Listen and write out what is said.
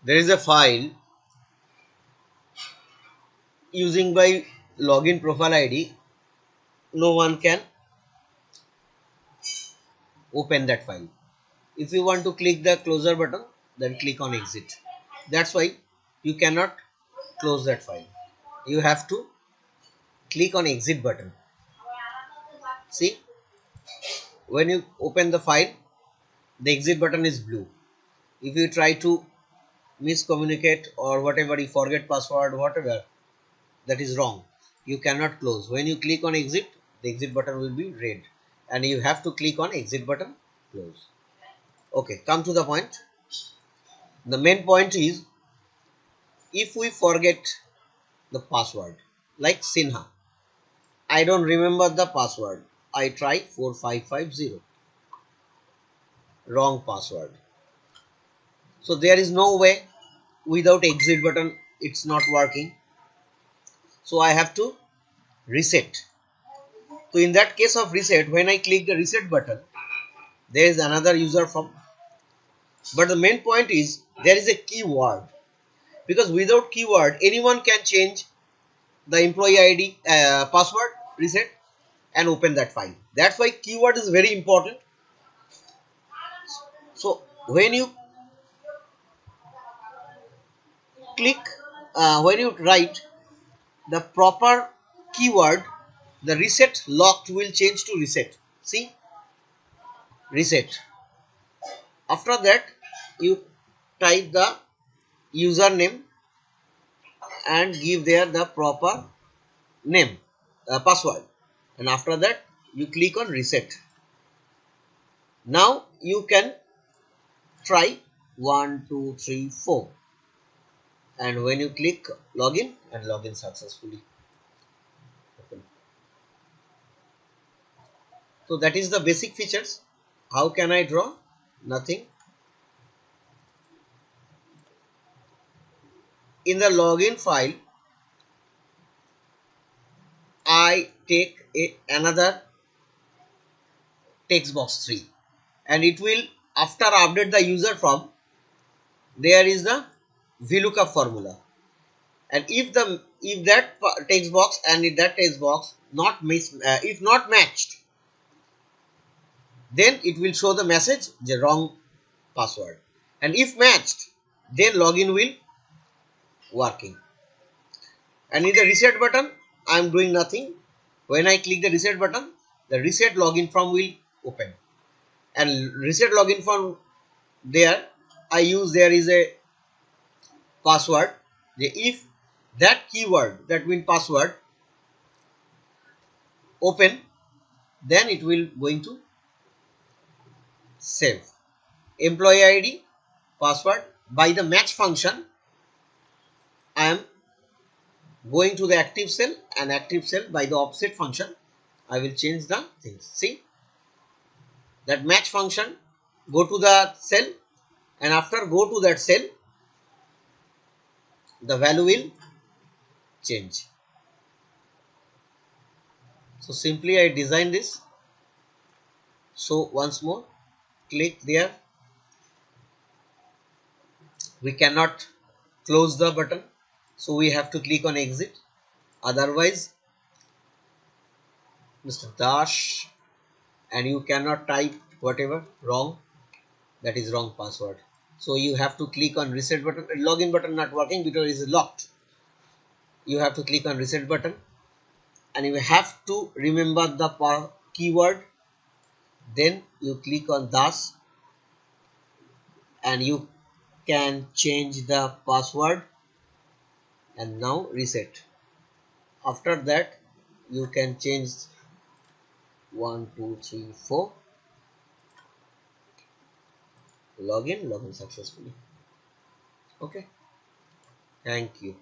there is a file using by login profile ID, no one can open that file. If you want to click the closer button, then click on exit. That's why you cannot close that file. You have to click on exit button. See, when you open the file, the exit button is blue. If you try to miscommunicate or whatever, you forget password, whatever, that is wrong. You cannot close. When you click on exit, the exit button will be red, and you have to click on exit button, close. Okay, come to the point. The main point is, if we forget the password, like Sinha, I don't remember the password, I try 4550, wrong password. So there is no way, without exit button it's not working, so I have to reset. So in that case of reset, when I click the reset button, there is another user from, but the main point is there is a keyword, because without keyword anyone can change the employee ID password, reset, and open that file. That's why keyword is very important. So when you click, when you write the proper keyword, the reset locked will change to reset. See, reset. After that, you type the username and give there the proper name, password, and after that you click on reset. Now you can try 1 2 3 4, and when you click login, and login successfully. So that is the basic features. How can I draw? Nothing. In the login file, I take another text box 3, and it will, after update the user form, there is the VLOOKUP formula, and if that text box and if that text box not if not matched, then it will show the message the wrong password, and if matched, then login will working. And in the reset button, I am doing nothing. When I click the reset button, the reset login form will open, and reset login form, there I use, there is a password. If that keyword, that means password, open, then it will going to save. Employee ID, password, by the match function, I am going to the active cell, and active cell by the offset function I will change the things. See, that match function, go to the cell, and after go to that cell, the value will change. So simply I design this. So once more, click there. We cannot close the button, so we have to click on exit. Otherwise, Mr. Dash, and you cannot type whatever wrong, that is wrong password. So you have to click on reset button. Login button not working because it is locked. You have to click on reset button, and you have to remember the keyword. Then you click on Dash, and you can change the password, and now reset. After that, you can change 1 2 3 4, login successfully. Okay, thank you.